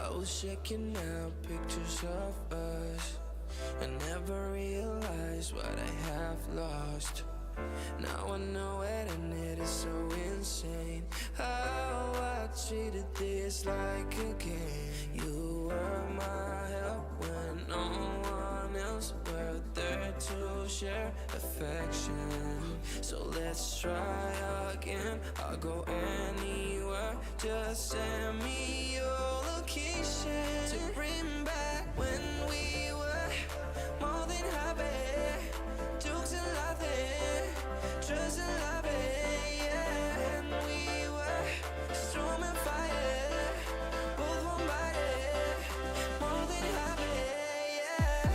I was checking out pictures of us. I never realized what I have lost. Now I know it and it is so insane how I treated this like a game. You were my help when no one else were there to share affection. So let's try again. I'll go anywhere. Just send me your location to bring back when we were more than happy. Jokes and laughing, trust and loving, yeah. And we were storm and fire, both one body, more than happy, yeah.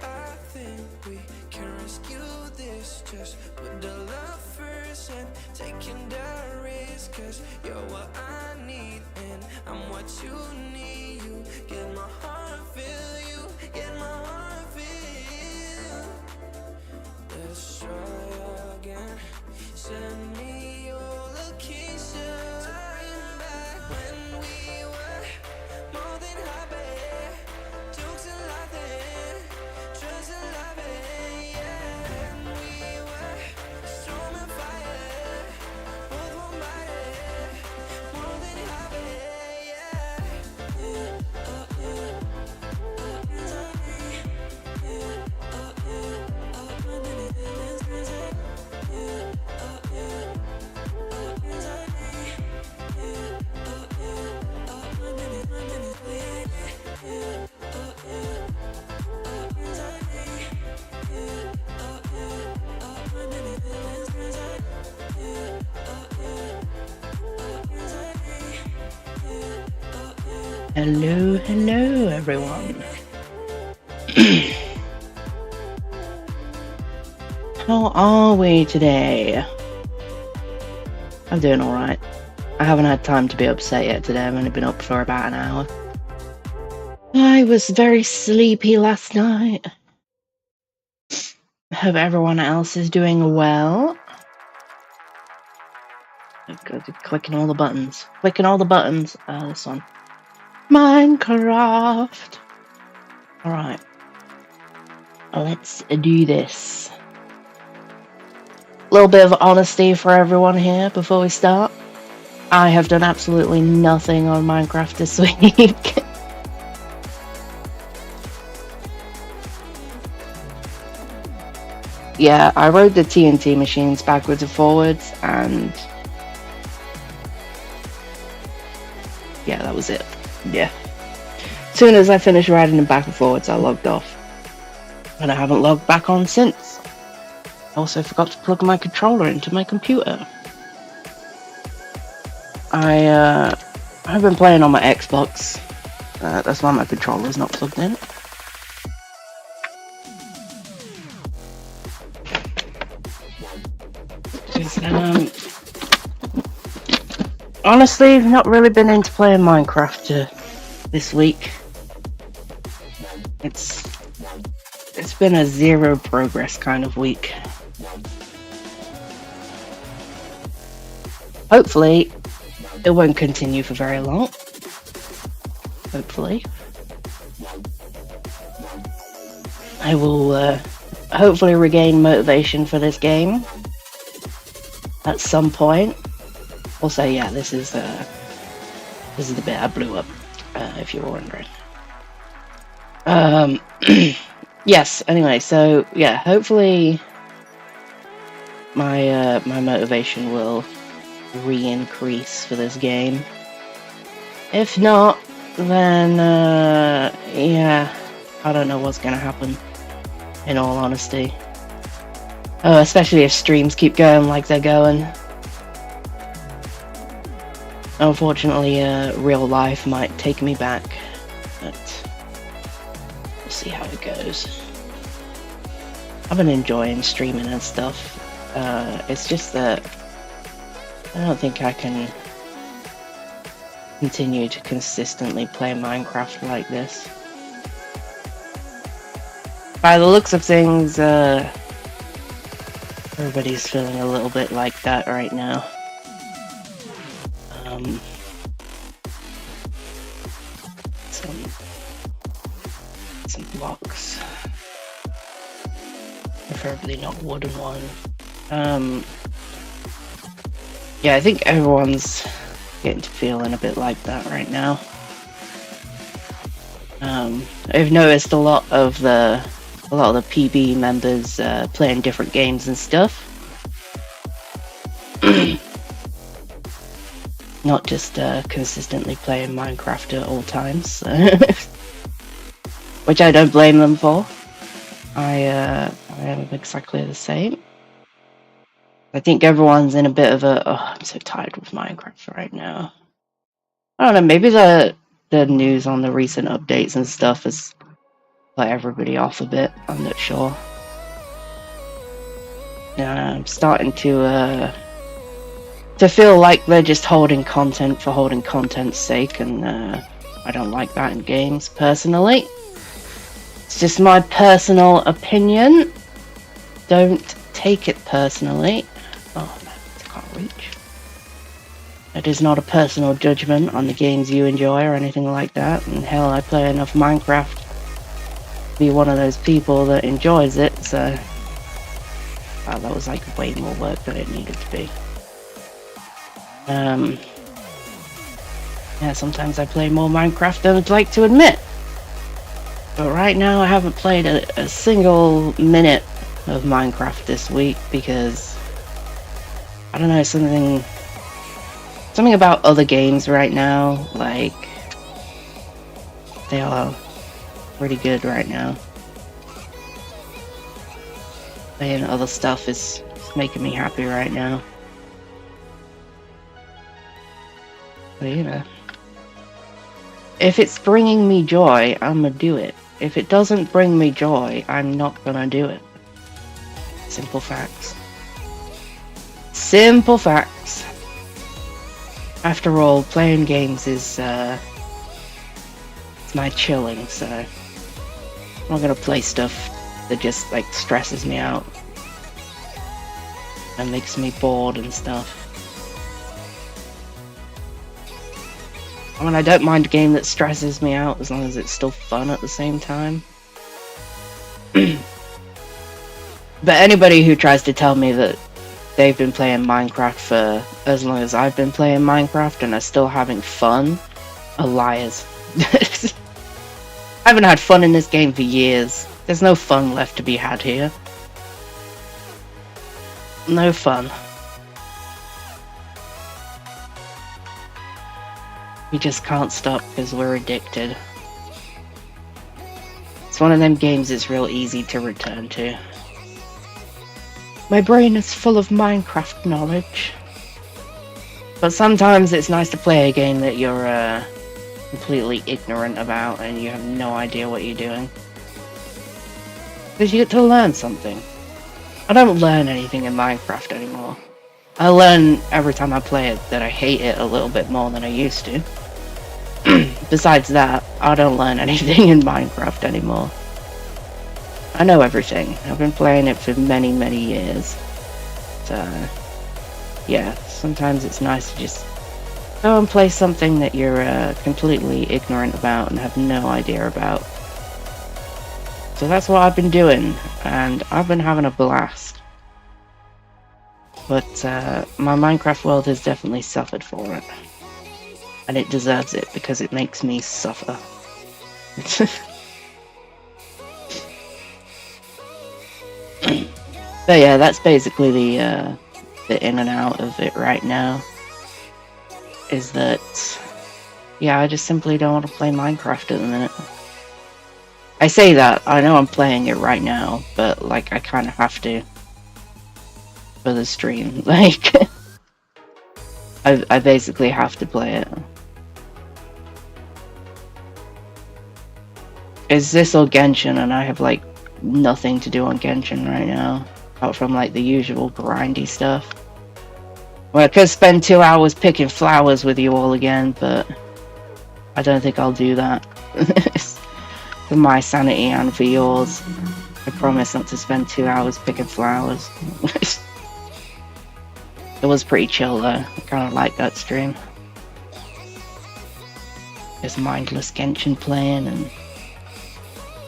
I think we can rescue this. Just put the love first and taking the risk. Cause you're what I need and I'm what you need. You get my heart feel, you get my heart feel. Let's try again. Send me your location to bring back when we were more than happy. Jokes and laughing, trust and loving, yeah. And we were storm and fire, both one body, more than happy, Hello, everyone. How are we today? I'm doing alright. I haven't had time to be upset yet today. I've only been up for about an hour. I was very sleepy last night. Hope everyone else is doing well. Clicking all the buttons. This one. Minecraft. Alright. Let's do this. A little bit of honesty for everyone here before we start. I have done absolutely nothing on Minecraft this week. Yeah, I rode the TNT machines backwards and forwards, and yeah, that was it. Yeah. As soon as I finished riding them back and forwards, I logged off. And I haven't logged back on since. I also forgot to plug my controller into my computer. I've been playing on my Xbox. That's why my controller's not plugged in. Honestly, I've not really been into playing Minecraft this week. It's been a zero progress kind of week. Hopefully, it won't continue for very long. Hopefully. I will hopefully regain motivation for this game at some point. Also, yeah, this is the bit I blew up, if you were wondering. Yes, anyway, so yeah, hopefully my motivation will re-increase for this game. If not, then yeah, I don't know what's gonna happen, in all honesty. Especially if streams keep going like they're going. Unfortunately, real life might take me back, but we'll see how it goes. I've been enjoying streaming and stuff. It's just that I don't think I can continue to consistently play Minecraft like this. By the looks of things, everybody's feeling a little bit like that right now. Some blocks. Preferably not wooden one. Yeah, I think everyone's getting to feeling a bit like that right now. I've noticed a lot of the PB members playing different games and stuff. Not just consistently playing Minecraft at all times, which I don't blame them for. I am exactly the same. I think everyone's in a bit of a, I'm so tired with Minecraft right now. I don't know, maybe the news on the recent updates and stuff has let everybody off a bit. I'm not sure. I'm starting to feel like they're just holding content for holding content's sake, and I don't like that in games, personally. It's just my personal opinion. Don't take it personally. Oh no, I can't reach. It is not a personal judgment on the games you enjoy or anything like that, and hell, I play enough Minecraft to be one of those people that enjoys it, so... Wow, that was like way more work than it needed to be. Yeah, sometimes I play more Minecraft than I'd like to admit. But right now I haven't played a single minute of Minecraft this week because... I don't know, something about other games right now, like... They are pretty good right now. Playing other stuff is making me happy right now. But, you know, if it's bringing me joy, I'm gonna do it. If it doesn't bring me joy, I'm not gonna do it. Simple facts. Simple facts. After all, playing games is it's my chilling, so I'm not gonna play stuff that just like stresses me out and makes me bored and stuff. I mean, I don't mind a game that stresses me out as long as it's still fun at the same time. But anybody who tries to tell me that they've been playing Minecraft for as long as I've been playing Minecraft and are still having fun are liars. I haven't had fun in this game for years. There's no fun left to be had here. No fun. We just can't stop because we're addicted. It's one of them games that's real easy to return to. My brain is full of Minecraft knowledge. But sometimes it's nice to play a game that you're completely ignorant about and you have no idea what you're doing. Because you get to learn something. I don't learn anything in Minecraft anymore. I learn every time I play it that I hate it a little bit more than I used to. Besides that, I don't learn anything in Minecraft anymore. I know everything. I've been playing it for many, many years. So, yeah, sometimes it's nice to just go and play something that you're completely ignorant about and have no idea about. So that's what I've been doing, and I've been having a blast. But my Minecraft world has definitely suffered for it. And it deserves it, because it makes me suffer. But yeah, that's basically the in and out of it right now. Is that, yeah, I just simply don't want to play Minecraft at the minute. I say that, I know I'm playing it right now, but like I kind of have to for the stream. Like, I basically have to play it. Is this or Genshin, and I have like nothing to do on Genshin right now, apart from like the usual grindy stuff. Well, I could spend 2 hours picking flowers with you all again, but I don't think I'll do that. For my sanity and for yours. I promise not to spend 2 hours picking flowers. It was pretty chill though. I kind of like that stream. Just mindless Genshin playing and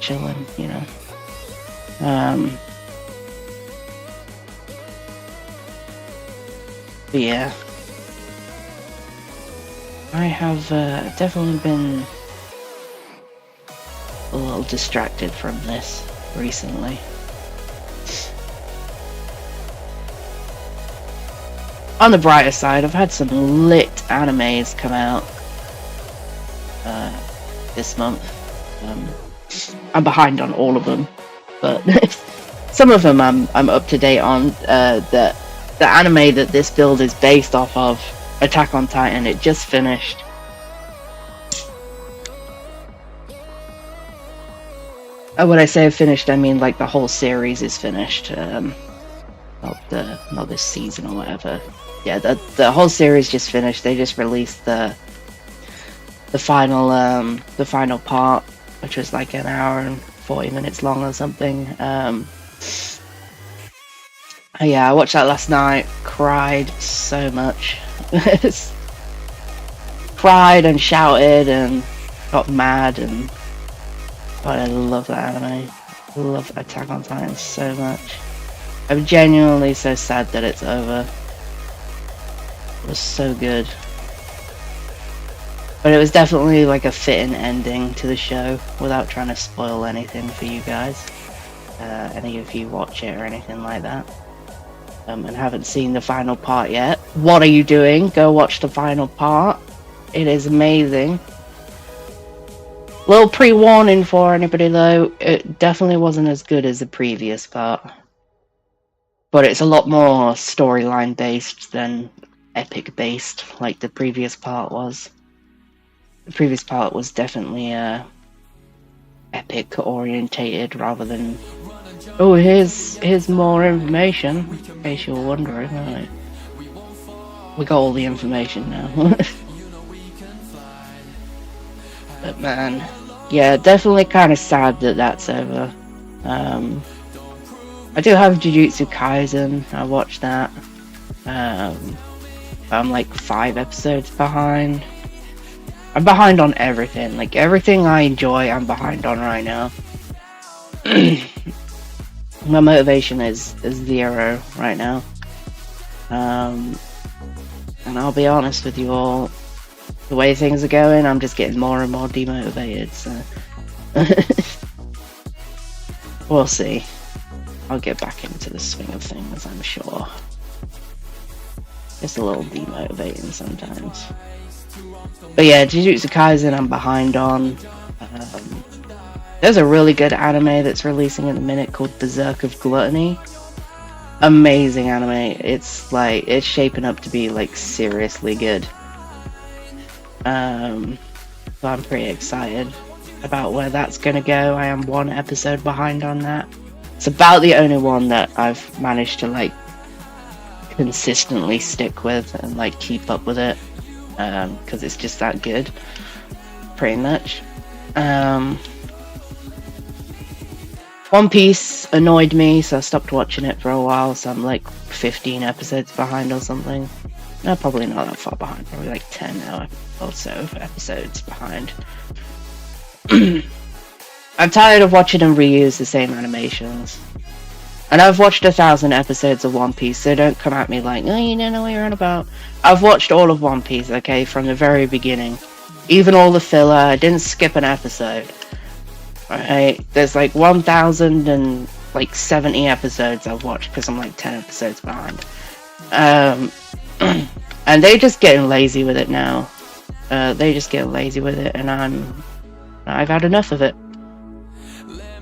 chilling, you know. But yeah. I have definitely been a little distracted from this recently. On the brighter side, I've had some lit animes come out this month. I'm behind on all of them, but some of them I'm up to date on. The anime that this build is based off of, Attack on Titan, it just finished. When I say finished, I mean like the whole series is finished. Not this season or whatever. Yeah, the whole series just finished. They just released the final part, which was like an hour and 40 minutes long or something. Yeah, I watched that last night. Cried so much. Cried and shouted and got mad and. But I love that anime. I love Attack on Titan so much. I'm genuinely so sad that it's over. It was so good. But it was definitely like a fitting ending to the show without trying to spoil anything for you guys. Any of you watch it or anything like that. And haven't seen the final part yet. What are you doing? Go watch the final part. It is amazing. Little pre-warning for anybody though, it definitely wasn't as good as the previous part. But it's a lot more storyline based than epic based, like the previous part was. The previous part was definitely epic orientated rather than, oh, here's more information, in case you're wondering. Right. We got all the information now. But man, yeah, definitely kind of sad that that's over. I do have Jujutsu Kaisen. I watched that. I'm like 5 episodes behind. I'm behind on everything. Like everything I enjoy, I'm behind on right now. My motivation is 0 right now. And I'll be honest with you all. The way things are going, I'm just getting more and more demotivated, so... We'll see. I'll get back into the swing of things, I'm sure. It's a little demotivating sometimes. But yeah, Jujutsu Kaisen I'm behind on. There's a really good anime that's releasing in a minute called Berserk of Gluttony. Amazing anime. It's like, it's shaping up to be like seriously good. So I'm pretty excited about where that's gonna go. I am 1 episode behind on that. It's about the only one that I've managed to like consistently stick with and like keep up with it, because it's just that good, pretty much. One Piece annoyed me, so I stopped watching it for a while, so I'm like 15 episodes behind or something. No, probably not that far behind, probably like 10 now or so episodes behind. I'm tired of watching them reuse the same animations. And I've watched 1,000 episodes of One Piece, so don't come at me like, oh, you don't know what you're on about. I've watched all of One Piece, okay, from the very beginning. Even all the filler, I didn't skip an episode. Alright, there's like 1,070 episodes I've watched, because I'm like 10 episodes behind. And they're just getting lazy with it now. They just get lazy with it, and I've had enough of it.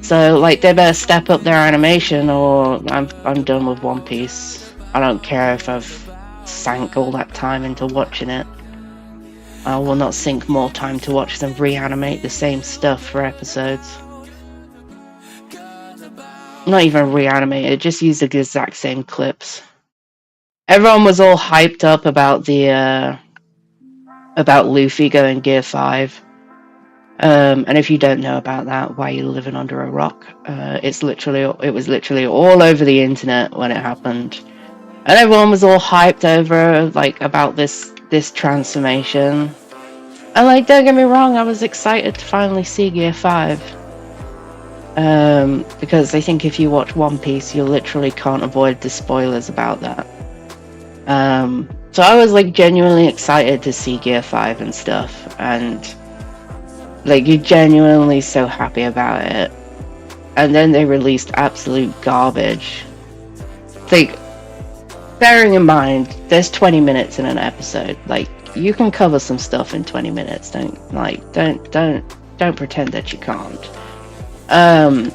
So, like, they better step up their animation, or I'm done with One Piece. I don't care if I've sank all that time into watching it. I will not sink more time to watch them reanimate the same stuff for episodes. Not even reanimate it, just use the exact same clips. Everyone was all hyped up about the about Luffy going Gear 5. And if you don't know about that, why are you living under a rock? It was literally all over the internet when it happened, and everyone was all hyped over like about this transformation. And like, don't get me wrong, I was excited to finally see Gear 5. Because I think if you watch One Piece, you literally can't avoid the spoilers about that. So I was like genuinely excited to see Gear 5 and stuff, and like you're genuinely so happy about it. And then they released absolute garbage. Like, bearing in mind, there's 20 minutes in an episode. Like, you can cover some stuff in 20 minutes. Don't pretend that you can't. And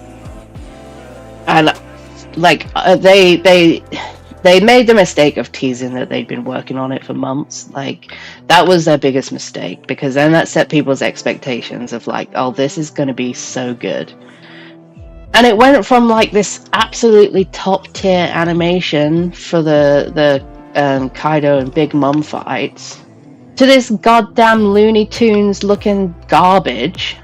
like they made the mistake of teasing that they'd been working on it for months. Like, that was their biggest mistake, because then that set people's expectations of like, oh, this is going to be so good. And it went from like this absolutely top tier animation for the Kaido and Big Mom fights to this goddamn Looney Tunes looking garbage.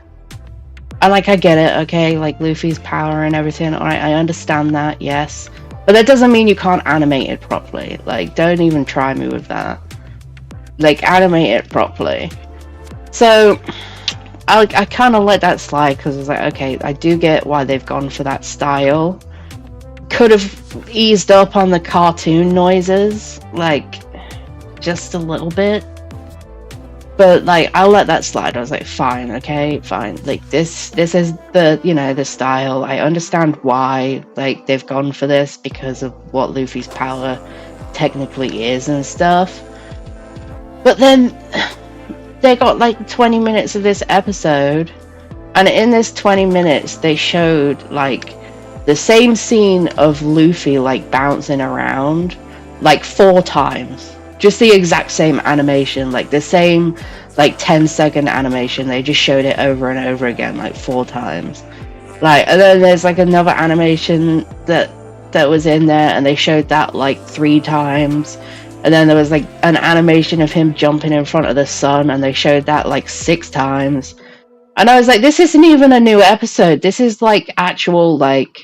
And like, I get it, okay, like Luffy's power and everything, alright, I understand that, yes. But that doesn't mean you can't animate it properly. Like, don't even try me with that. Like, animate it properly. So I kind of let that slide, because I was like, okay, I do get why they've gone for that style. Could have eased up on the cartoon noises, like, just a little bit. But like, I'll let that slide. I was like, fine, okay, fine. Like, this is the, you know, the style. I understand why, like, they've gone for this, because of what Luffy's power technically is and stuff. But then they got like 20 minutes of this episode, and in this 20 minutes they showed like the same scene of Luffy like bouncing around like 4 times. Just the exact same animation, like the same like 10-second animation. They just showed it over and over again like 4 times. Like, and then there's like another animation that was in there, and they showed that like 3 times. And then there was like an animation of him jumping in front of the sun, and they showed that like 6 times. And I was like, this isn't even a new episode. This is like actual like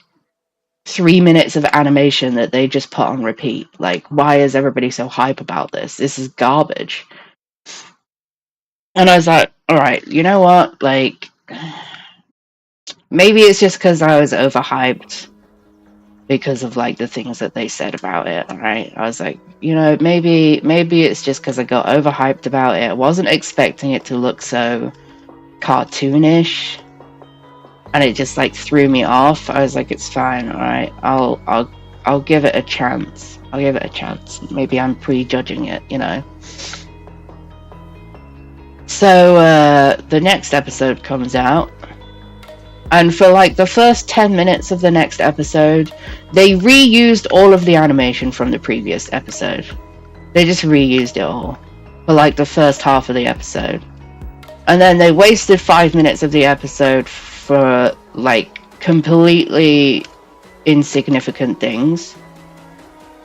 3 minutes of animation that they just put on repeat. Like, why is everybody so hype about this? This is garbage. And I was like, alright, you know what? Like, maybe it's just because I was overhyped because of like the things that they said about it, alright? I was like, you know, maybe it's just because I got overhyped about it. I wasn't expecting it to look so cartoonish, and it just like threw me off. I was like, it's fine, alright, I'll give it a chance. I'll give it a chance. Maybe I'm prejudging it, you know. So the next episode comes out, and for like the first 10 minutes of the next episode, they reused all of the animation from the previous episode. They just reused it all for like the first half of the episode. And then they wasted 5 minutes of the episode for like completely insignificant things.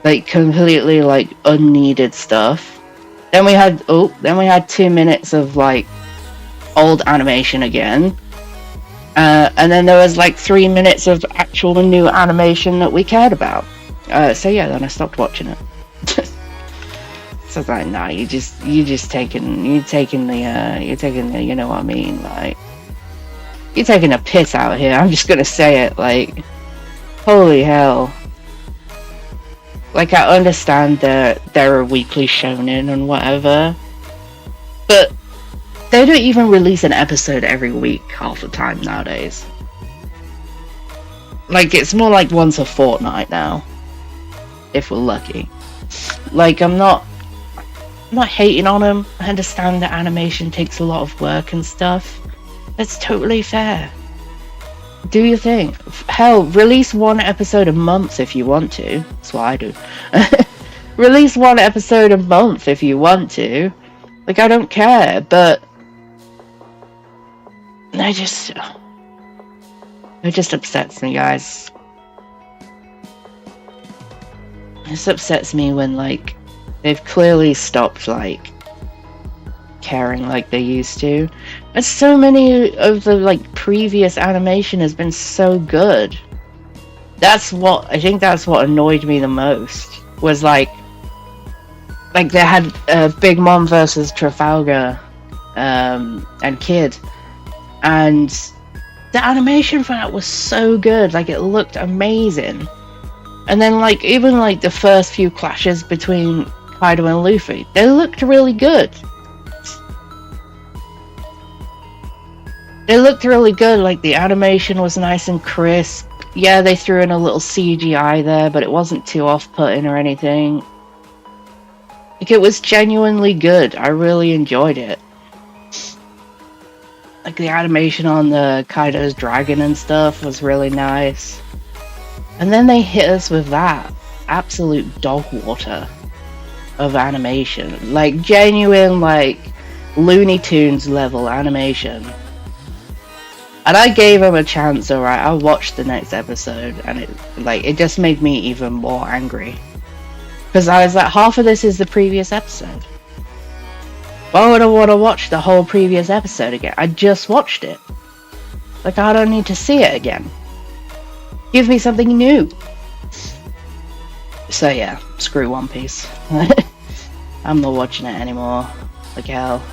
Like completely like unneeded stuff. Then we had 2 minutes of like old animation again. And then there was like 3 minutes of actual new animation that we cared about. So yeah, then I stopped watching it. So I was like, nah, you're taking the, you know what I mean, like, you're taking a piss out here. I'm just gonna say it, like, holy hell. Like, I understand that they're a weekly shonen and whatever, but they don't even release an episode every week half the time nowadays. Like, it's more like once a fortnight now, if we're lucky. Like, I'm not hating on them. I understand that animation takes a lot of work and stuff. That's totally fair. Do your thing. Hell, release 1 episode a month if you want to. That's what I do. Release 1 episode a month if you want to. Like, I don't care, but it just upsets me, guys. This upsets me when, like, they've clearly stopped, like, caring like they used to. And so many of the like previous animation has been so good. That's what I think. That's what annoyed me the most. Was like they had Big Mom versus Trafalgar, and Kid, and the animation for that was so good. Like it looked amazing. And then like even like the first few clashes between Kaido and Luffy, they looked really good. They looked really good. Like the animation was nice and crisp. Yeah, they threw in a little CGI there, but it wasn't too off-putting or anything. Like it was genuinely good. I really enjoyed it. Like the animation on the Kaido's dragon and stuff was really nice. And then they hit us with that absolute dog water of animation. Like genuine like Looney Tunes level animation. And I gave him a chance, alright, I watched the next episode and it just made me even more angry. Because I was like, half of this is the previous episode. Why would I want to watch the whole previous episode again? I just watched it. Like, I don't need to see it again. Give me something new. So yeah, screw One Piece. I'm not watching it anymore. Like hell.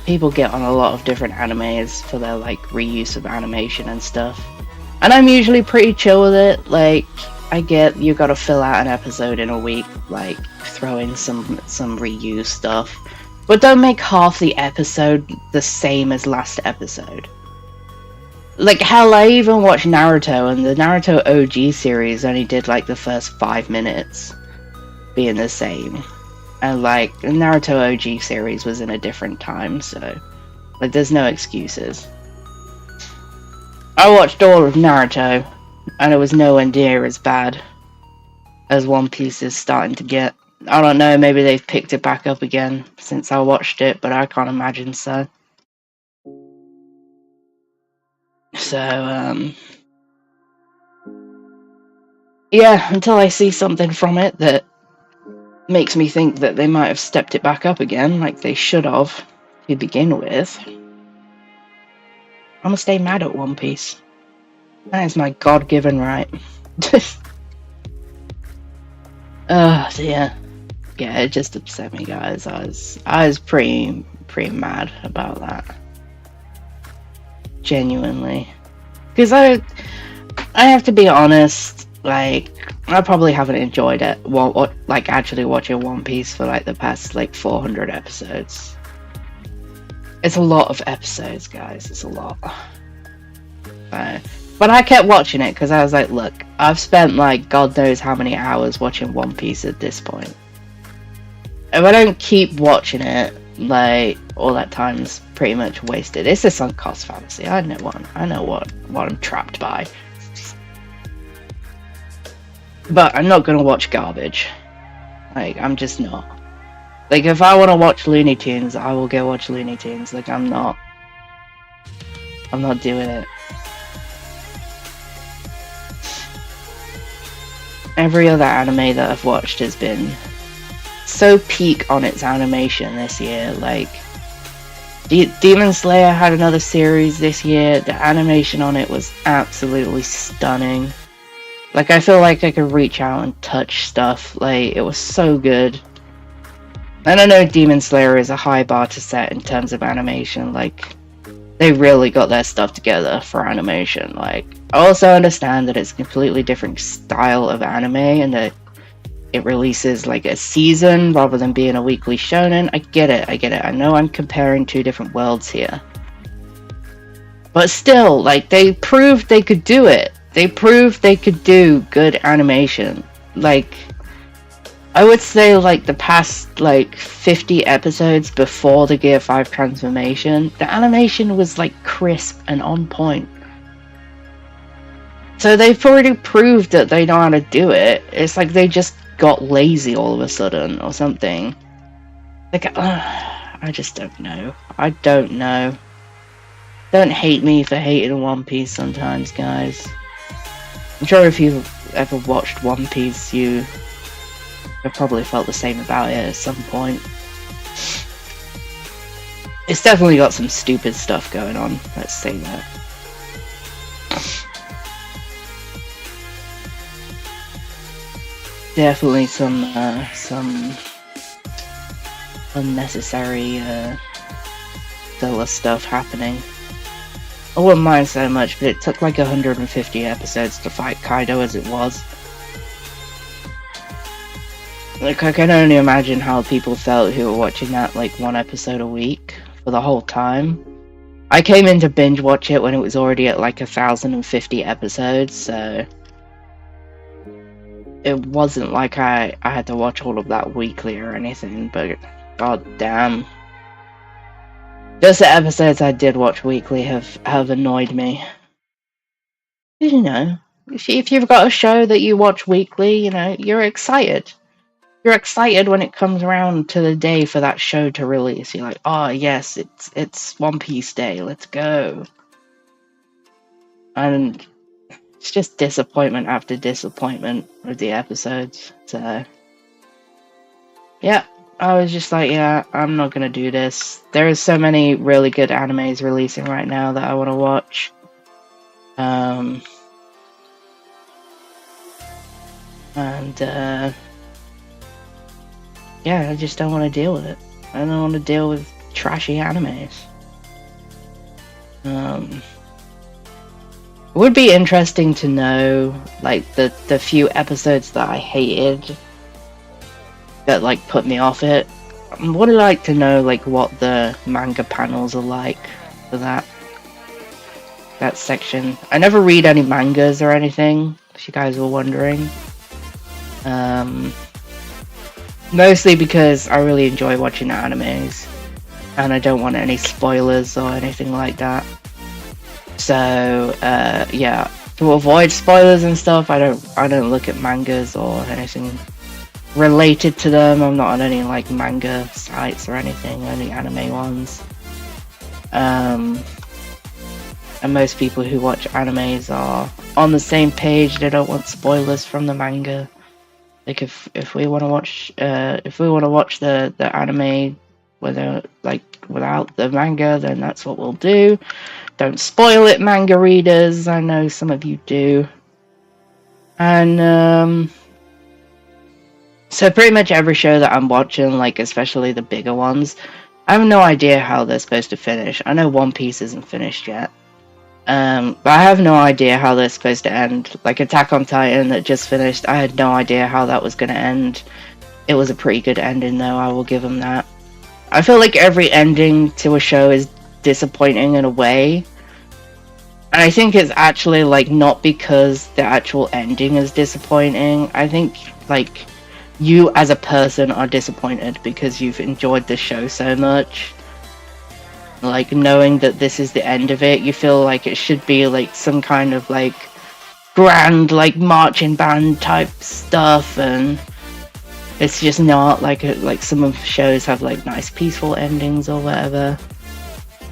People get on a lot of different animes for their like reuse of animation and stuff. And I'm usually pretty chill with it. Like, I get you gotta fill out an episode in a week, like throw in some reuse stuff. But don't make half the episode the same as last episode. Like hell, I even watched Naruto, and the Naruto OG series only did like the first 5 minutes being the same. And like the Naruto OG series was in a different time, so like there's no excuses. I watched all of Naruto, and it was nowhere near as bad as One Piece is starting to get. I don't know, maybe they've picked it back up again since I watched it, but I can't imagine so. So, yeah, until I see something from it that makes me think that they might have stepped it back up again, like they should have to begin with, I'm gonna stay mad at One Piece. That is my God-given right. Oh dear. Yeah, it just upset me, guys. I was pretty mad about that. Genuinely. Because I have to be honest, like, I probably haven't enjoyed it, like, actually watching One Piece for, like, the past, like, 400 episodes. It's a lot of episodes, guys. It's a lot. But I kept watching it because I was like, look, I've spent, like, God knows how many hours watching One Piece at this point. If I don't keep watching it, like, all that time's pretty much wasted. It's a sunk cost fallacy. I know what I'm trapped by. But I'm not gonna watch garbage. Like, I'm just not. Like, if I want to watch Looney Tunes, I will go watch Looney Tunes. Like, I'm not doing it. Every other anime that I've watched has been so peak on its animation this year. Like, Demon Slayer had another series this year. The animation on it was absolutely stunning. Like, I feel like I could reach out and touch stuff. Like, it was so good. And I know Demon Slayer is a high bar to set in terms of animation. Like, they really got their stuff together for animation. Like, I also understand that it's a completely different style of anime and that it releases like a season rather than being a weekly shonen. I get it. I know I'm comparing two different worlds here. But still, like, they proved they could do it. They proved they could do good animation. Like, I would say, like, the past, like, 50 episodes before the Gear 5 transformation, the animation was, like, crisp and on point. So they've already proved that they know how to do it. It's like they just got lazy all of a sudden or something. Like, I just don't know. I don't know. Don't hate me for hating One Piece sometimes, guys. I'm sure if you've ever watched One Piece, you have probably felt the same about it at some point. It's definitely got some stupid stuff going on, let's say that. Definitely some unnecessary filler stuff happening. I wouldn't mind so much, but it took like 150 episodes to fight Kaido as it was. Like, I can only imagine how people felt who were watching that like one episode a week for the whole time. I came in to binge watch it when it was already at like 1,050 episodes, so it wasn't like I had to watch all of that weekly or anything, but god damn. Just the episodes I did watch weekly have annoyed me. You know, if you've got a show that you watch weekly, you know, you're excited. You're excited when it comes around to the day for that show to release. You're like, oh yes, it's One Piece Day, let's go. And it's just disappointment after disappointment with the episodes. So yeah, I was just like, yeah, I'm not gonna do this. There are so many really good animes releasing right now that I want to watch. Yeah, I just don't want to deal with it. I don't want to deal with trashy animes. It would be interesting to know, like, the few episodes that I hated that, like, put me off it. I would like to know, like, what the manga panels are like for that section. I never read any mangas or anything, if you guys were wondering. Mostly because I really enjoy watching animes, and I don't want any spoilers or anything like that. So, yeah, to avoid spoilers and stuff, I don't look at mangas or anything related to them. I'm not on any, like, manga sites or anything, only anime ones. And most people who watch animes are on the same page. They don't want spoilers from the manga. Like, if we want to watch the anime without the manga, then that's what we'll do. Don't spoil it, manga readers. I know some of you do. And so pretty much every show that I'm watching, like especially the bigger ones, I have no idea how they're supposed to finish. I know One Piece isn't finished yet. But I have no idea how they're supposed to end. Like Attack on Titan that just finished, I had no idea how that was going to end. It was a pretty good ending though, I will give them that. I feel like every ending to a show is disappointing in a way. And I think it's actually like not because the actual ending is disappointing. I think like you as a person are disappointed because you've enjoyed the show so much. Like, knowing that this is the end of it, you feel like it should be like some kind of like grand like marching band type stuff, and it's just not. Like some of the shows have like nice peaceful endings or whatever.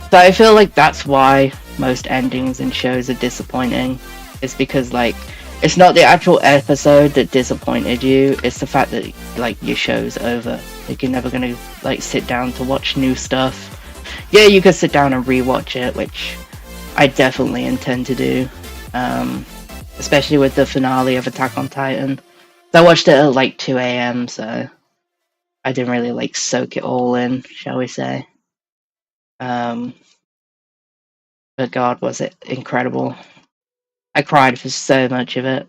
So I feel like that's why most endings in shows are disappointing. It's because like it's not the actual episode that disappointed you, it's the fact that like your show's over. Like you're never gonna like sit down to watch new stuff. Yeah, you could sit down and rewatch it, which I definitely intend to do. Especially with the finale of Attack on Titan. I watched it at like 2 AM, so I didn't really like soak it all in, shall we say. But God, was it incredible. I cried for so much of it.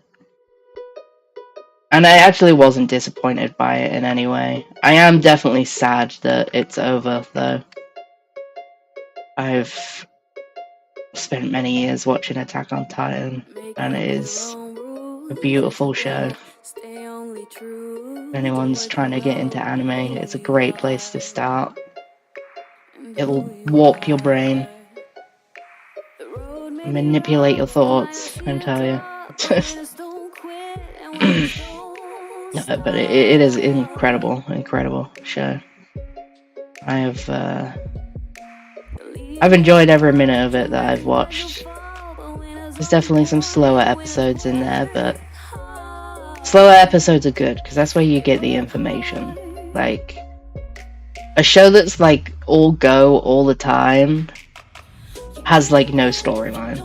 And I actually wasn't disappointed by it in any way. I am definitely sad that it's over, though. I've spent many years watching Attack on Titan, and it is a beautiful show. If anyone's trying to get into anime, it's a great place to start. It will warp your brain, manipulate your thoughts, I tell you. No, but it is incredible show. I've enjoyed every minute of it that I've watched. There's definitely some slower episodes in there, but slower episodes are good because that's where you get the information. Like A show that's like all go all the time has like no storyline.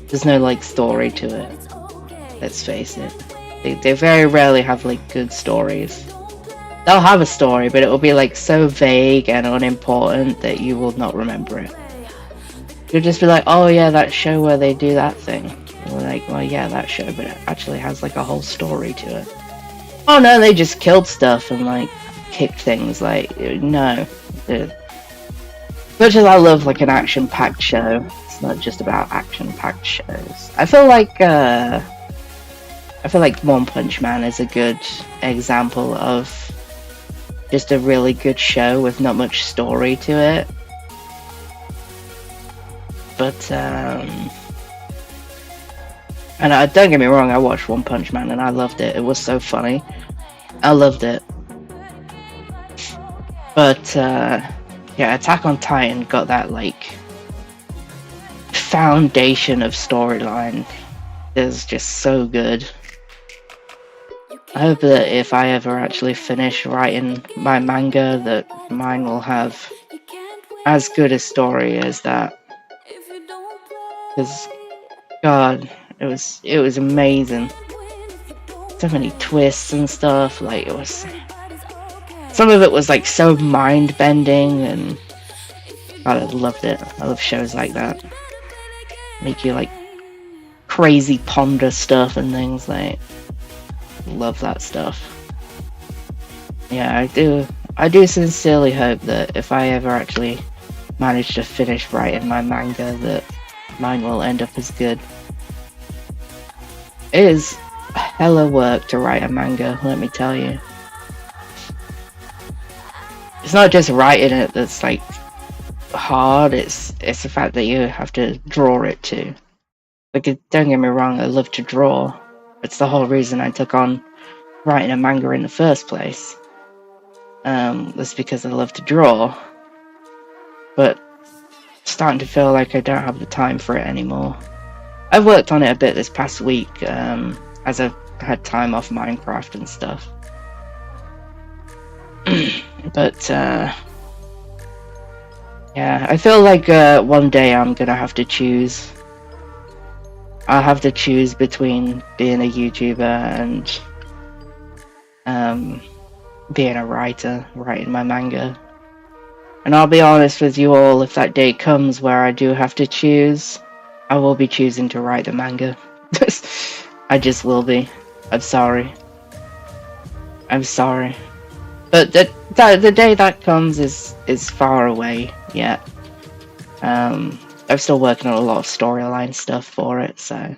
There's no like story to it. Let's face it. They very rarely have like good stories. They'll have a story, but it will be like so vague and unimportant that you will not remember it. You'll just be like, oh yeah, that show where they do that thing. And we're like, well yeah, that show, but it actually has like a whole story to it. Oh no, they just killed stuff and like kicked things. Like, no. Much as I love like an action-packed show, it's not just about action-packed shows. I feel like One Punch Man is a good example of just a really good show with not much story to it. But and don't get me wrong, I watched One Punch Man and I loved it. It was so funny. I loved it. But yeah, Attack on Titan got that like foundation of storyline. It's just so good. I hope that if I ever actually finish writing my manga, that mine will have as good a story as that. Because, God, it was amazing. So many twists and stuff. Like, it was. Some of it was like so mind bending, and God, I loved it. I love shows like that. Make you like crazy ponder stuff and things like. Love that stuff. Yeah, I do sincerely hope that if I ever actually manage to finish writing my manga, that mine will end up as good. It is hella work to write a manga, let me tell you. It's not just writing it that's like hard, it's the fact that you have to draw it too. Like, don't get me wrong, I love to draw. It's the whole reason I took on writing a manga in the first place. That's because I love to draw. But it's starting to feel like I don't have the time for it anymore. I've worked on it a bit this past week, as I've had time off Minecraft and stuff. But, yeah, I feel like one day I'm gonna have to choose. I'll have to choose between being a YouTuber and being a writer, writing my manga. And I'll be honest with you all, if that day comes where I do have to choose, I will be choosing to write the manga. I just will be. I'm sorry. I'm sorry. But the day that comes is far away yet. I'm still working on a lot of storyline stuff for it, so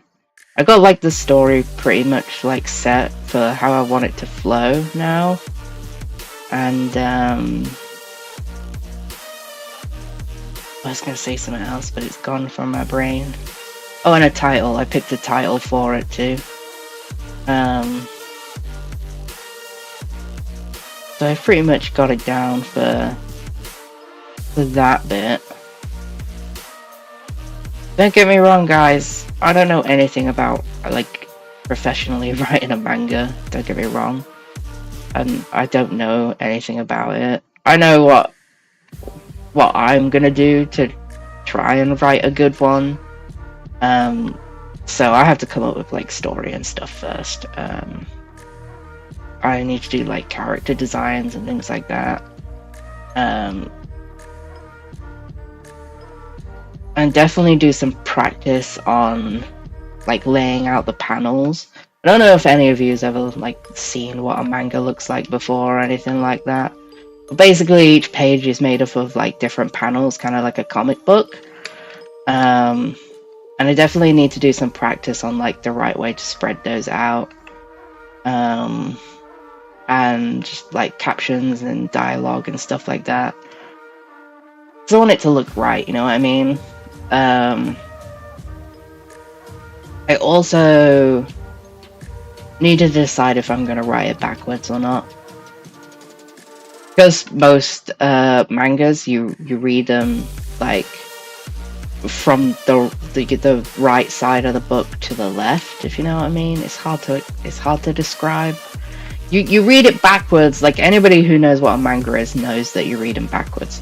I got like the story pretty much like set for how I want it to flow now. And I was gonna say something else, but it's gone from my brain. Oh, and a title. I picked a title for it too. So I pretty much got it down for that bit. Don't get me wrong, guys. I don't know anything about like professionally writing a manga. Don't get me wrong. I don't know anything about it. I know what I'm gonna do to try and write a good one. So I have to come up with like story and stuff first. I need to do like character designs and things like that. And definitely do some practice on like laying out the panels. I don't know if any of you has ever like seen what a manga looks like before or anything like that. But basically each page is made up of like different panels, kind of like a comic book. And I definitely need to do some practice on like the right way to spread those out. And just like captions and dialogue and stuff like that. So I want it to look right, you know what I mean? I also need to decide if I'm going to write it backwards or not. Because most mangas, you read them like from the right side of the book to the left, if you know what I mean. It's hard to describe. you read it backwards. Like anybody who knows what a manga is knows that you read them backwards.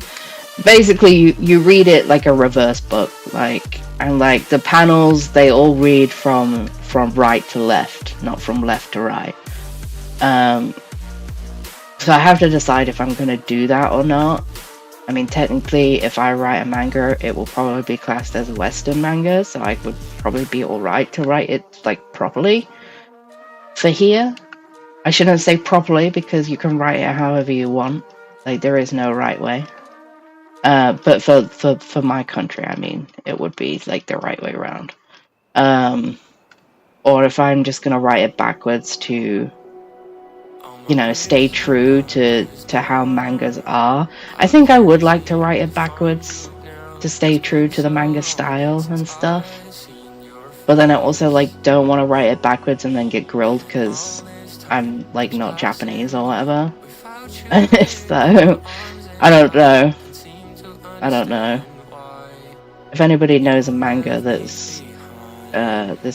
Basically, you read it like a reverse book, and like the panels, they all read from right to left, not from left to right. So I have to decide if I'm gonna do that or not. I mean, technically, if I write a manga, it will probably be classed as a Western manga, so I would probably be alright to write it like properly for here. I shouldn't say properly because you can write it however you want. Like there is no right way. But for my country, I mean, it would be like the right way around. Or if I'm just gonna write it backwards to, you know, stay true to how mangas are. I think I would like to write it backwards to stay true to the manga style and stuff. But then I also like don't want to write it backwards and then get grilled because I'm like not Japanese or whatever. So I don't know. If anybody knows a manga that's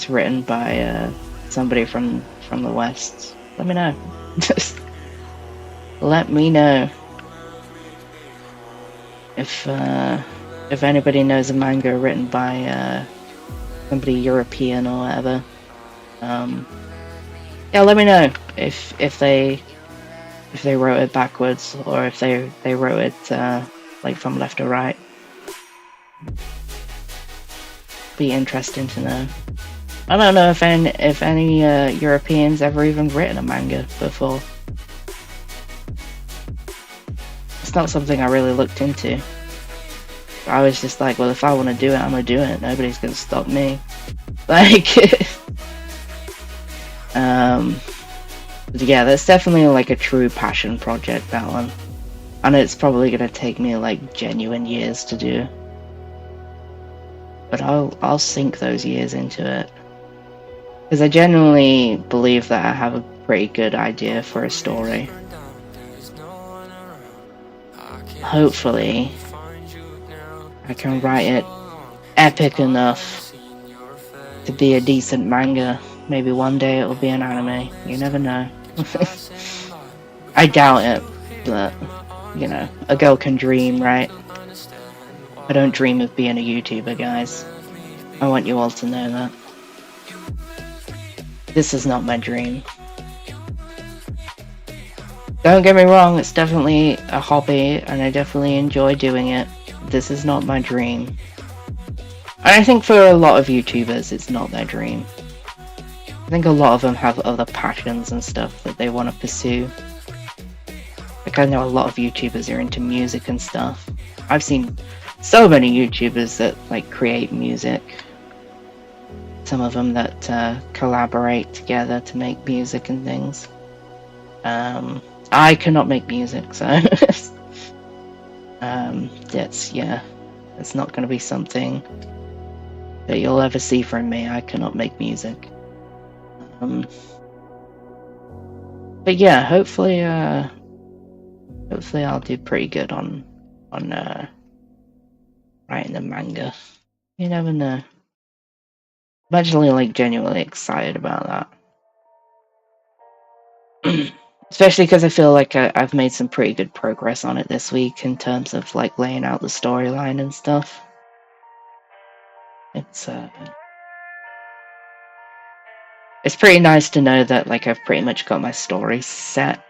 written by somebody from the West, let me know. Let me know if anybody knows a manga written by somebody European or whatever. Yeah, let me know if they wrote it backwards or if they wrote it like from left to right. Be interesting to know. I don't know if any Europeans ever even written a manga before. It's not something I really looked into. I was just like, well, if I want to do it, I'm gonna do it. Nobody's gonna stop me. Like, but yeah, that's definitely like a true passion project, that one. And it's probably gonna take me like genuine years to do. But I'll sink those years into it. Because I genuinely believe that I have a pretty good idea for a story. Hopefully, I can write it epic enough to be a decent manga. Maybe one day it'll be an anime. You never know. I doubt it, but, you know, a girl can dream, right? I don't dream of being a YouTuber, guys. I want you all to know that. This is not my dream. Don't get me wrong, it's definitely a hobby, and I definitely enjoy doing it. This is not my dream. And I think for a lot of YouTubers, it's not their dream. I think a lot of them have other passions and stuff that they want to pursue. Like, I know a lot of YouTubers are into music and stuff. I've seen so many YouTubers that, like, create music. Some of them that collaborate together to make music and things. I cannot make music, so it's not going to be something that you'll ever see from me. I cannot make music. But yeah, hopefully I'll do pretty good on writing the manga. You never know. I'm actually like genuinely excited about that. Especially because I feel like I've made some pretty good progress on it this week in terms of like laying out the storyline and stuff. It's pretty nice to know that like I've pretty much got my story set.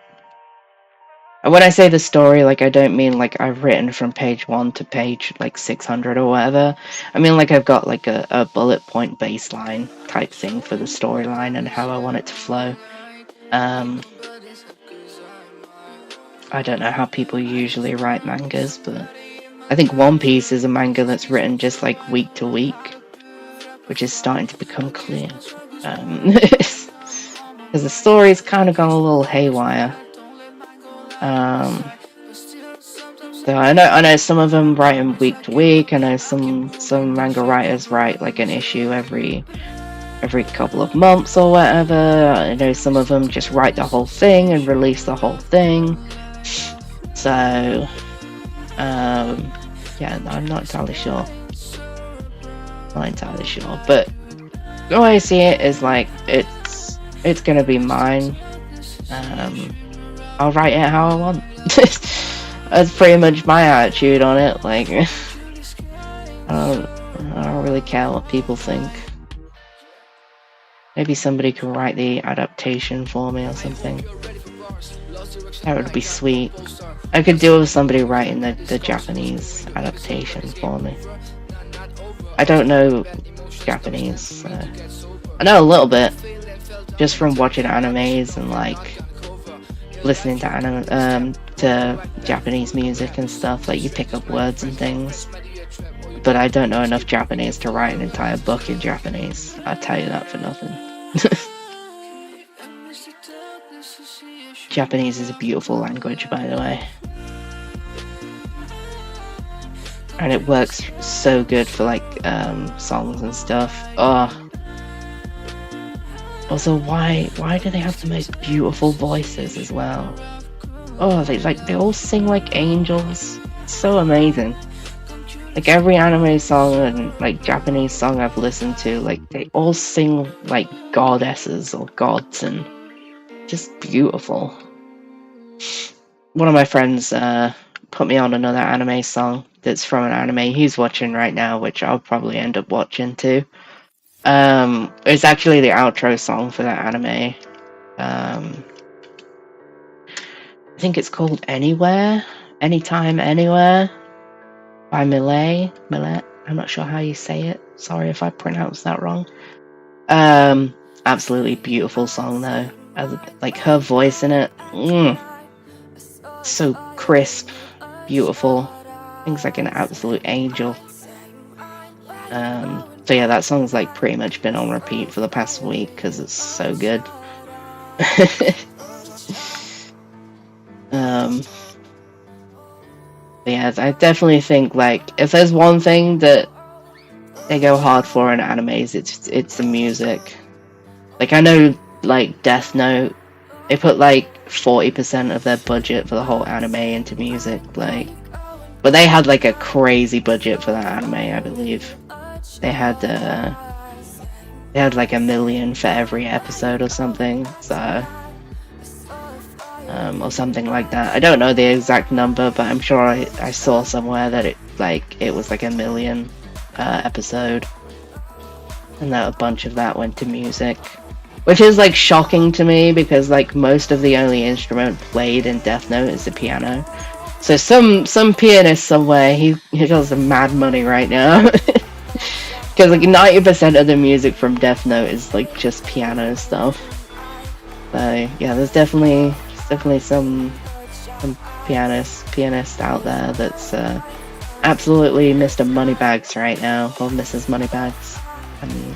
And when I say the story, like I don't mean like I've written from page 1 to page like 600 or whatever. I mean like I've got like a bullet point baseline type thing for the storyline and how I want it to flow. I don't know how people usually write mangas, but I think One Piece is a manga that's written just like week to week, which is starting to become clear. Because the story's kind of gone a little haywire. So I know some of them write them week to week. I know some manga writers write like an issue every couple of months or whatever. I know some of them just write the whole thing and release the whole thing. So, yeah, I'm not entirely sure. But the way I see it is like it's gonna be mine. I'll write it how I want. That's pretty much my attitude on it. Like, I don't really care what people think. Maybe somebody can write the adaptation for me or something. That would be sweet. I could deal with somebody writing the Japanese adaptation for me. I don't know Japanese. I know a little bit, just from watching animes and like listening to to Japanese music and stuff. Like, you pick up words and things. But I don't know enough Japanese to write an entire book in Japanese. I'll tell you that for nothing. Japanese is a beautiful language, by the way. And it works so good for like songs and stuff. Oh. Also, why do they have the most beautiful voices as well? Oh, they all sing like angels. It's so amazing. Like, every anime song and like Japanese song I've listened to, like, they all sing like goddesses or gods, and just beautiful. One of my friends put me on another anime song that's from an anime he's watching right now, which I'll probably end up watching too. It's actually the outro song for that anime. I think it's called Anywhere, Anytime, Anywhere, by Millet. I'm not sure how you say it. Sorry if I pronounced that wrong. Absolutely beautiful song though. Like, her voice in it, so crisp, beautiful. Things like an absolute angel. So yeah, that song's like pretty much been on repeat for the past week because it's so good. Yeah, I definitely think, like, if there's one thing that they go hard for in animes, it's the music. Like, I know, like, Death Note, they put like 40% of their budget for the whole anime into music, like, but they had like a crazy budget for that anime, I believe. They had like $1 million for every episode or something, so or something like that. I don't know the exact number, but I'm sure I saw somewhere that it was like $1 million episode, and that a bunch of that went to music, which is like shocking to me because like most of the only instrument played in Death Note is the piano. So some pianist somewhere, he got some mad money right now. Because like 90% of the music from Death Note is like just piano stuff. So yeah, there's definitely some pianist out there that's absolutely Mr. Moneybags right now, or Mrs. Moneybags. I'm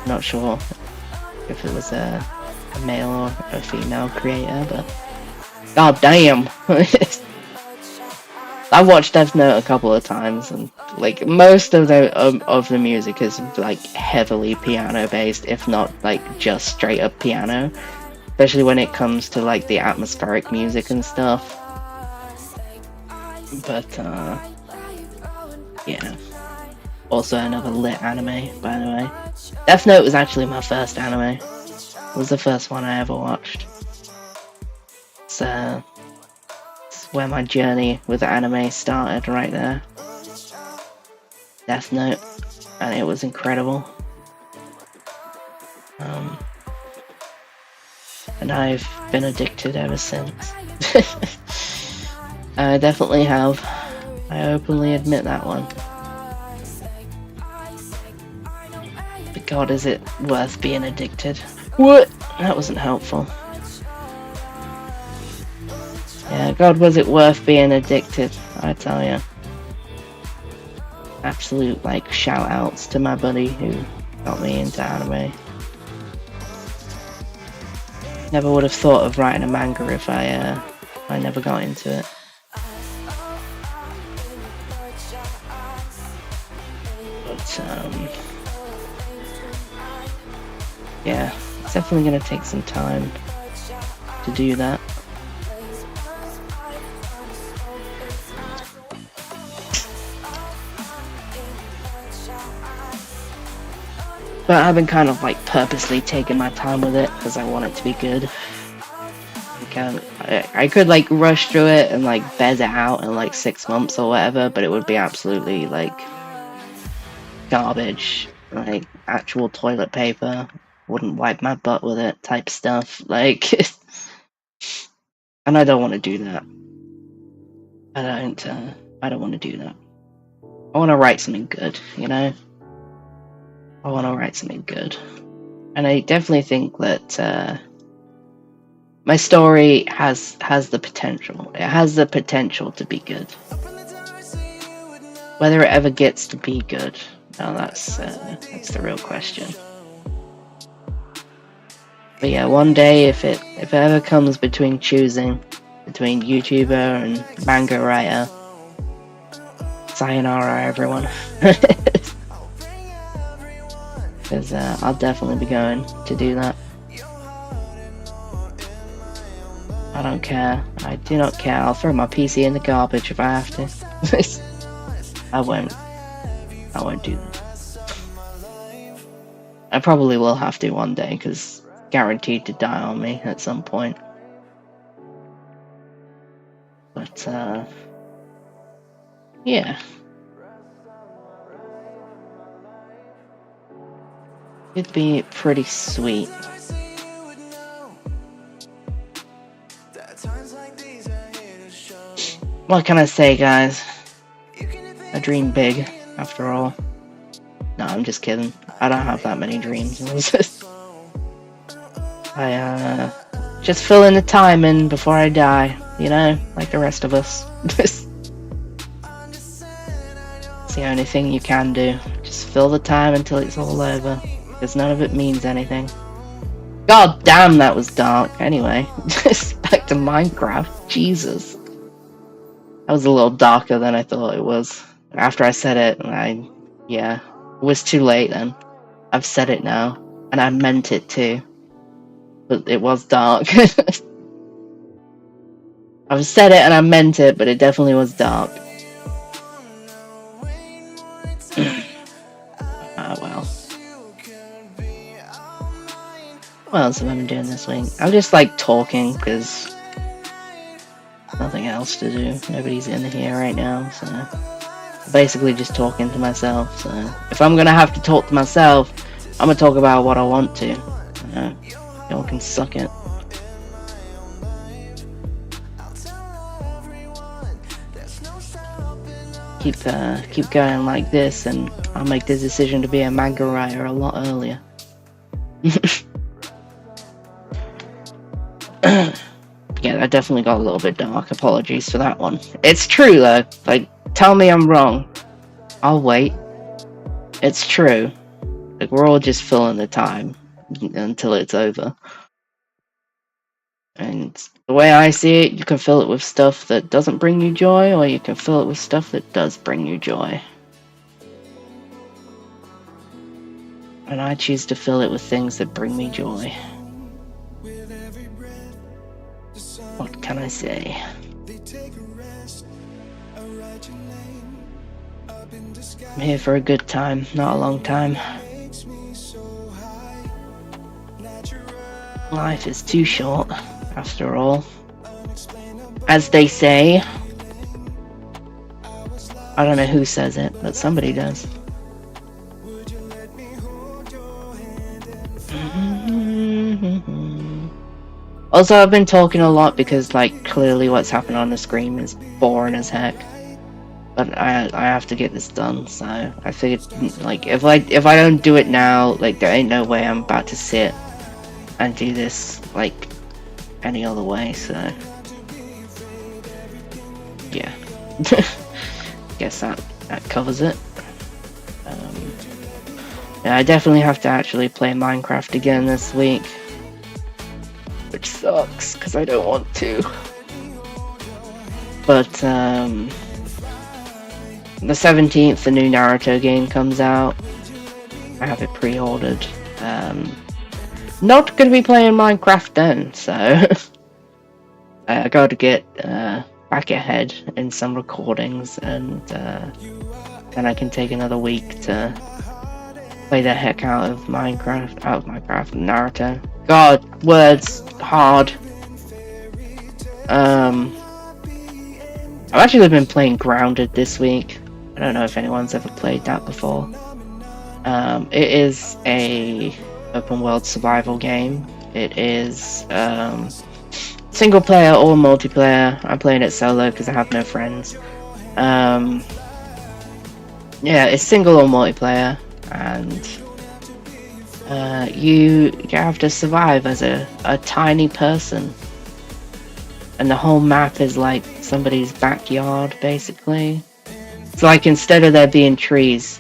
not sure if it was a male or a female creator, but god damn. I've watched Death Note a couple of times, and like most of the music is like heavily piano based, if not like just straight up piano, especially when it comes to like the atmospheric music and stuff. But yeah, also another lit anime, by the way. Death Note was actually my first anime. It was the first one I ever watched. So it's where my journey with anime started, right there. Death Note, and it was incredible. And I've been addicted ever since. I definitely have. I openly admit that one. But god, is it worth being addicted? What? That wasn't helpful. Yeah, god, was it worth being addicted, I tell ya. Absolute, like, shout outs to my buddy who got me into anime. Never would have thought of writing a manga if I never got into it. But, yeah, it's definitely gonna take some time to do that. But I've been kind of like purposely taking my time with it because I want it to be good. can't. I could like rush through it and like bed it out in like 6 months or whatever, but it would be absolutely like garbage. Like actual toilet paper. Wouldn't wipe my butt with it type stuff. Like, and I don't want to do that. I don't want to do that. I want to write something good, you know? I want to write something good. And I definitely think that my story has the potential. It has the potential to be good. Whether it ever gets to be good, now that's the real question. But yeah, one day if it ever comes between choosing between YouTuber and manga writer, sayonara everyone. Because I'll definitely be going to do that. I don't care. I do not care. I'll throw my PC in the garbage if I have to. I won't do that. I probably will have to one day, because guaranteed to die on me at some point. But yeah. It'd be pretty sweet. What can I say, guys? I dream big, after all. No, I'm just kidding. I don't have that many dreams. I just fill in the time in before I die, you know, like the rest of us. It's the only thing you can do. Just fill the time until it's all over, because none of it means anything. God damn, that was dark. Anyway, back to Minecraft. Jesus. That was a little darker than I thought it was. After I said it, yeah, it was too late then. I've said it now, and I meant it too. But it was dark. I've said it and I meant it, but it definitely was dark. Well. What else have I been doing this week? I'm just like talking, because nothing else to do. Nobody's in here right now, so basically just talking to myself. So if I'm gonna have to talk to myself, I'm gonna talk about what I want to. Y'all can suck it. Keep going like this, and I'll make the decision to be a manga writer a lot earlier. Yeah, that definitely got a little bit dark. Apologies for that one. It's true though. Like, tell me I'm wrong. I'll wait. It's true. Like, we're all just filling the time until it's over. And the way I see it, you can fill it with stuff that doesn't bring you joy, or you can fill it with stuff that does bring you joy. And I choose to fill it with things that bring me joy. What can I say? I'm here for a good time, not a long time. Life is too short, after all. As they say. I don't know who says it, but somebody does. Also, I've been talking a lot because, like, clearly what's happening on the screen is boring as heck. But I have to get this done, so I figured, like, if I don't do it now, like, there ain't no way I'm about to sit and do this, like, any other way, so yeah. Guess that covers it. Yeah, I definitely have to actually play Minecraft again this week, which sucks because I don't want to. But the 17th, the new Naruto game comes out. I have it pre-ordered. Not going to be playing Minecraft then, so I got to get back ahead in some recordings, and then I can take another week to play the heck out of Naruto. God, words hard. I've actually been playing Grounded this week. I don't know if anyone's ever played that before. It is a open world survival game. It is single player or multiplayer. I'm playing it solo because I have no friends. Yeah, it's single or multiplayer, and you have to survive as a tiny person. And the whole map is like somebody's backyard, basically. So like, instead of there being trees,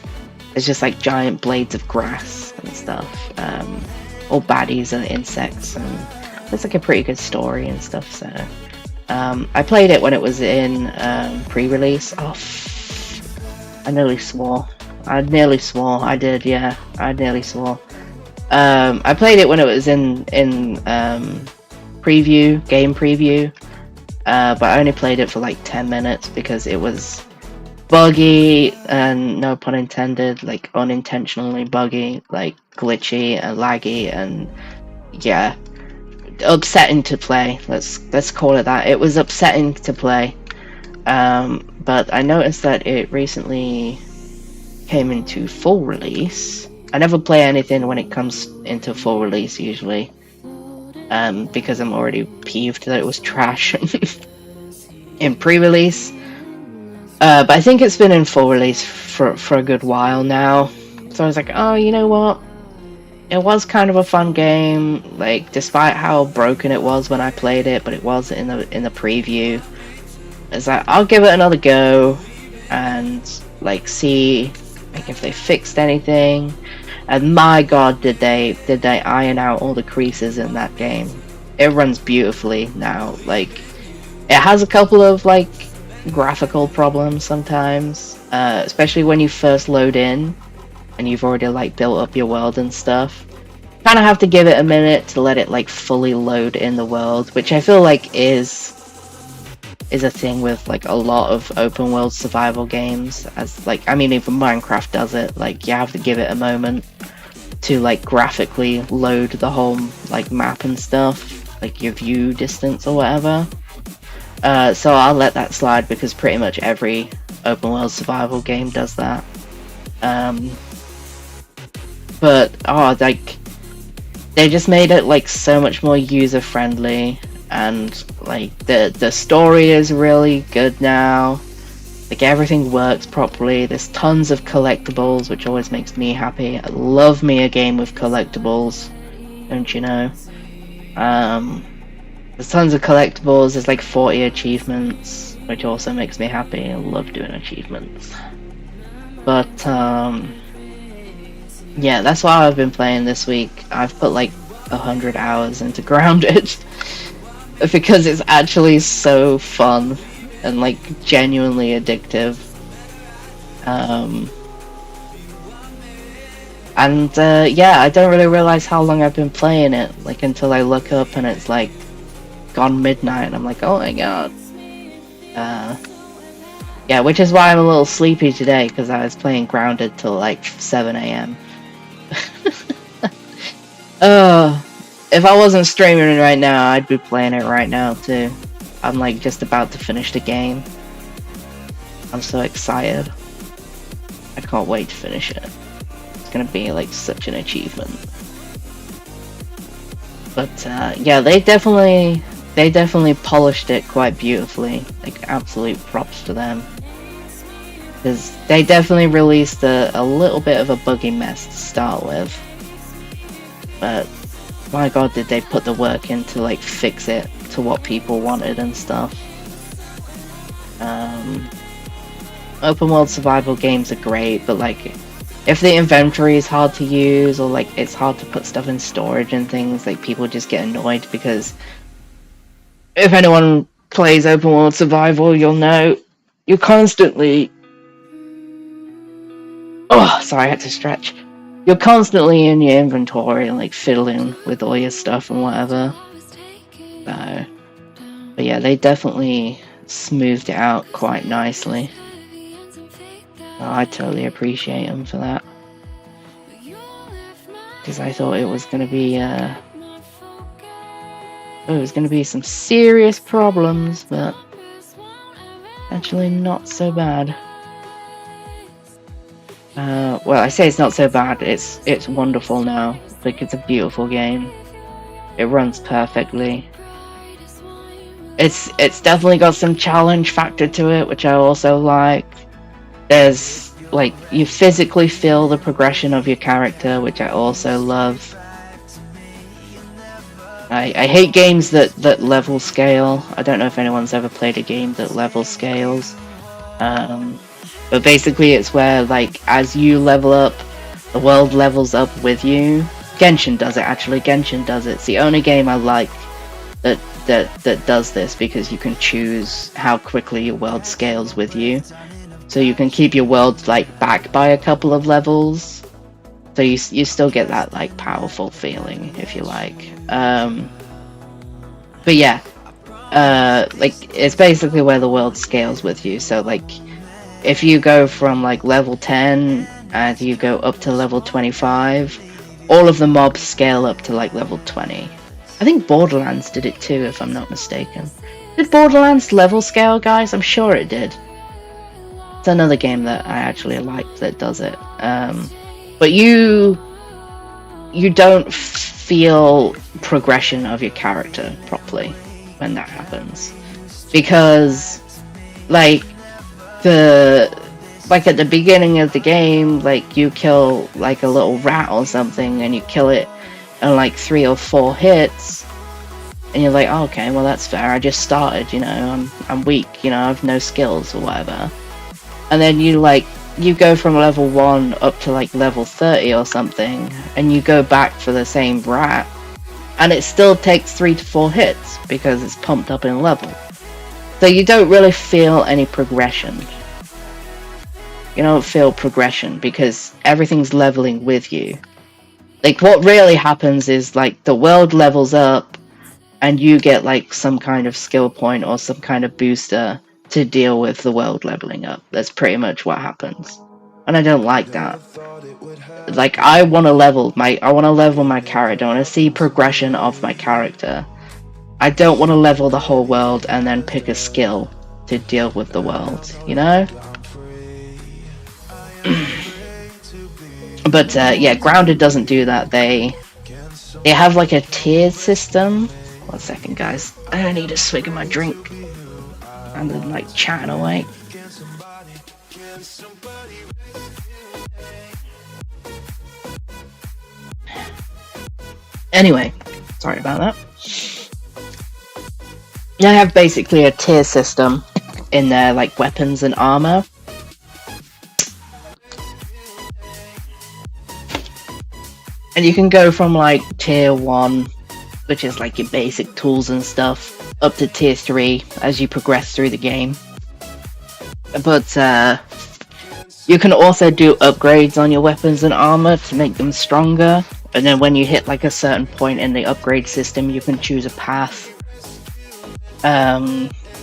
there's just like giant blades of grass and stuff. All baddies are insects, and it's like a pretty good story and stuff. So I played it when it was in pre-release. Oh, I nearly swore. I nearly swore. I did, yeah. I nearly swore. I played it when it was in preview, game preview. But I only played it for like 10 minutes because it was buggy, and no pun intended, like unintentionally buggy, like glitchy and laggy, and yeah, upsetting to play. Let's call it that. It was upsetting to play. But I noticed that it recently came into full release. I never play anything when it comes into full release usually. Because I'm already peeved that it was trash in pre-release. But I think it's been in full release for a good while now. So I was like, oh, you know what? It was kind of a fun game, like, despite how broken it was when I played it, but it was in the preview. It's like, I'll give it another go and like see like if they fixed anything. And my god, did they iron out all the creases in that game. It runs beautifully now. Like, it has a couple of like graphical problems sometimes, especially when you first load in and you've already like built up your world and stuff. Kind of have to give it a minute to let it like fully load in the world, which I feel like is a thing with like a lot of open world survival games. As like, I mean, even Minecraft does it. Like, you have to give it a moment to like graphically load the whole like map and stuff, like your view distance or whatever. So I'll let that slide because pretty much every open world survival game does that. But like, they just made it like so much more user friendly, and like the story is really good now. Like, everything works properly. There's tons of collectibles, which always makes me happy. I love me a game with collectibles, don't you know? There's tons of collectibles. There's like 40 achievements, which also makes me happy. I love doing achievements. But yeah, that's what I've been playing this week. I've put like 100 hours into Grounded because it's actually so fun and like genuinely addictive. Yeah, I don't really realize how long I've been playing it, like, until I look up and it's like gone midnight and I'm like, oh my god. Yeah, which is why I'm a little sleepy today, because I was playing Grounded till like 7 AM. If I wasn't streaming right now, I'd be playing it right now too. I'm like just about to finish the game. I'm so excited. I can't wait to finish it. It's gonna be like such an achievement. But yeah, they definitely polished it quite beautifully. Like, absolute props to them. Because they definitely released a little bit of a buggy mess to start with. But my god, did they put the work in to like fix it to what people wanted and stuff. Open world survival games are great, but like, if the inventory is hard to use, or like it's hard to put stuff in storage and things, like, people just get annoyed, because if anyone plays open world survival, you'll know you're constantly... Oh, sorry, I had to stretch. You're constantly in your inventory and like fiddling with all your stuff and whatever. So, but yeah, they definitely smoothed it out quite nicely. Oh, I totally appreciate them for that. Because I thought it was going to be Oh, there's going to be some serious problems, but actually not so bad. Well, I say it's not so bad. It's wonderful now. Like, it's a beautiful game. It runs perfectly. It's definitely got some challenge factor to it, which I also like. There's like, you physically feel the progression of your character, which I also love. I hate games that level scale. I don't know if anyone's ever played a game that level scales. But basically it's where, like, as you level up, the world levels up with you. Genshin does it, actually. Genshin does it. It's the only game I like that does this, because you can choose how quickly your world scales with you. So you can keep your world, like, back by a couple of levels. So you still get that, like, powerful feeling, if you like. But yeah, like, it's basically where the world scales with you. So, like, if you go from, like, level 10 and you go up to level 25, all of the mobs scale up to, like, level 20. I think Borderlands did it too, if I'm not mistaken. Did Borderlands level scale, guys? I'm sure it did. It's another game that I actually like that does it. But you don't feel progression of your character properly when that happens, because like at the beginning of the game, like, you kill like a little rat or something and you kill it in like 3 or 4 hits, and you're like, oh, okay, well, that's fair, I just started, you know, I'm weak, you know, I have no skills or whatever. And then you go from level 1 up to like level 30 or something, and you go back for the same rat, and it still takes 3 to 4 hits because it's pumped up in level. So you don't really feel any progression. You don't feel progression because everything's leveling with you. Like, what really happens is, like, the world levels up and you get like some kind of skill point or some kind of booster to deal with the world leveling up. That's pretty much what happens. And I don't like that. Like, I want to level my character. I want to see progression of my character. I don't want to level the whole world and then pick a skill to deal with the world, you know? But yeah, Grounded doesn't do that. They have like a tiered system. 1 second, guys. I need a swig of my drink. And then, like, chatting away. Anyway, sorry about that. They have basically a tier system in their, like, weapons and armor. And you can go from, like, tier 1, which is like your basic tools and stuff, up to tier 3 as you progress through the game. But you can also do upgrades on your weapons and armor to make them stronger, and then when you hit like a certain point in the upgrade system, you can choose a path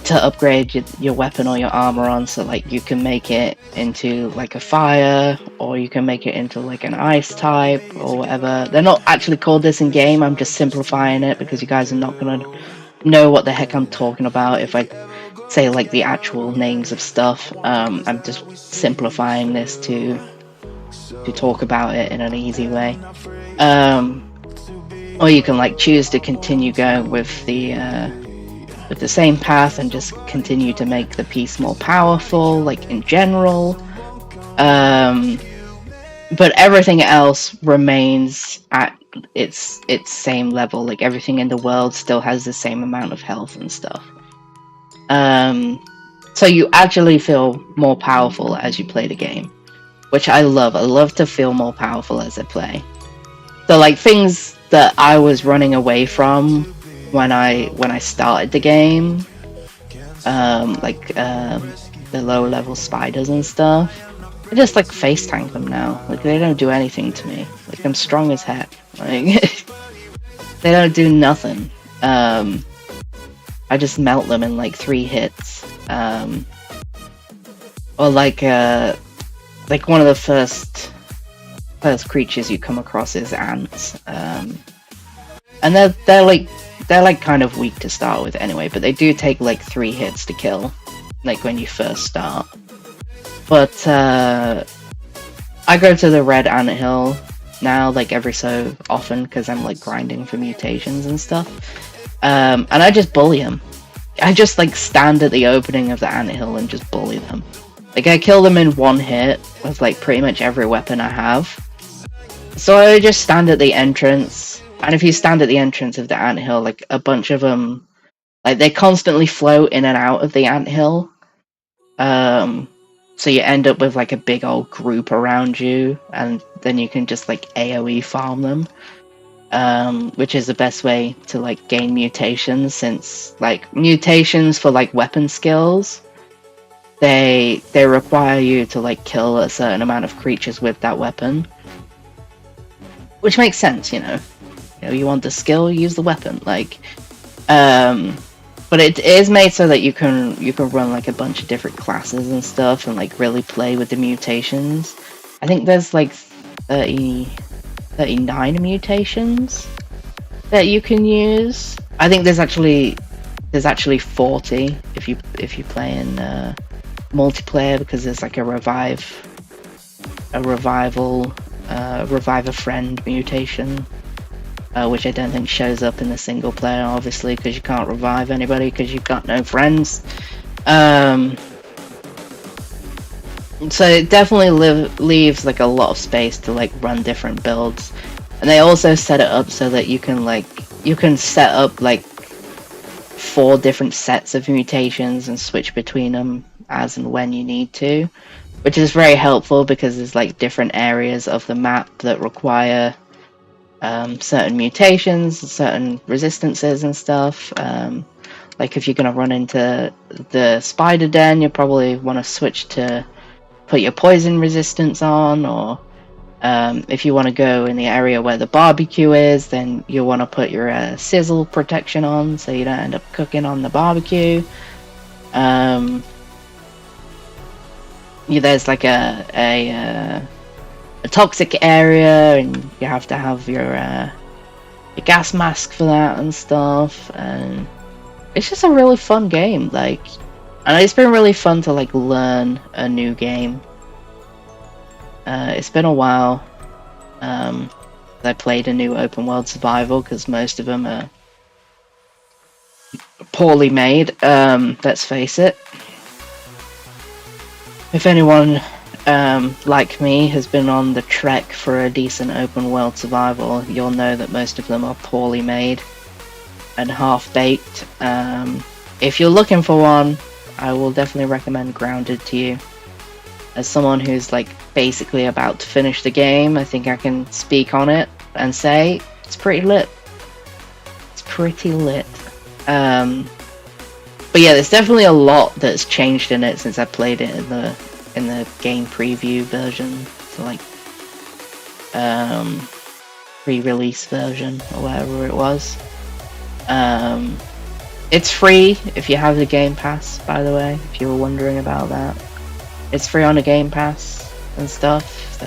to upgrade your weapon or your armor on. So, like, you can make it into like a fire, or you can make it into like an ice type or whatever. They're not actually called this in game. I'm just simplifying it because you guys are not gonna know what the heck I'm talking about if I say like the actual names of stuff. I'm just simplifying this to talk about it in an easy way. Or you can like choose to continue going with the same path and just continue to make the piece more powerful, like in general. But everything else remains at its same level. Like, everything in the world still has the same amount of health and stuff. So you actually feel more powerful as you play the game, which I love. I love to feel more powerful as I play. So, like, things that I was running away from when I started the game, like the lower level spiders and stuff, I just like face tank them now. Like, they don't do anything to me. Like, I'm strong as heck. Like, they don't do nothing. I just melt them in like 3 hits. Or like one of the first creatures you come across is ants. And they're like they're like kind of weak to start with anyway, but they do take like 3 hits to kill, like when you first start. But I go to the red anthill now, like every so often, because I'm like grinding for mutations and stuff. And I just bully them. I just like stand at the opening of the anthill and just bully them. Like I kill them in 1 hit with like pretty much every weapon I have. So I just stand at the entrance, and if you stand at the entrance of the anthill, like a bunch of them, like they constantly float in and out of the anthill. So you end up with like a big old group around you, and then you can just like AoE farm them, which is the best way to like gain mutations, since like mutations for like weapon skills, they require you to like kill a certain amount of creatures with that weapon, which makes sense, you know. You want the skill, use the weapon, like. But it is made so that you can run like a bunch of different classes and stuff, and like really play with the mutations. I think there's like 39 mutations that you can use. I think there's actually 40 if you play in multiplayer, because there's like a revive a friend mutation. Which I don't think shows up in the single player, obviously, because you can't revive anybody because you've got no friends. So it definitely leaves like a lot of space to like run different builds, and they also set it up so that you can set up like 4 different sets of mutations and switch between them as and when you need to, which is very helpful because there's like different areas of the map that require certain mutations, certain resistances and stuff. Like if you're going to run into the spider den, you probably want to switch to put your poison resistance on, or if you want to go in the area where the barbecue is, then you'll want to put your sizzle protection on so you don't end up cooking on the barbecue. There's like a toxic area, and you have to have your gas mask for that and stuff, and it's just a really fun game. Like, and it's been really fun to like learn a new game. It's been a while I played a new open world survival, because most of them are poorly made, let's face it. If anyone like me has been on the trek for a decent open world survival, you'll know that most of them are poorly made and half-baked. If you're looking for one, I will definitely recommend Grounded to you. As someone who's like basically about to finish the game, I think I can speak on it and say it's pretty lit. It's pretty lit. But yeah, there's definitely a lot that's changed in it since I played it in the game preview version, so like pre-release version or whatever it was. It's free if you have the Game Pass, by the way, if you were wondering about that. It's free on the Game Pass and stuff.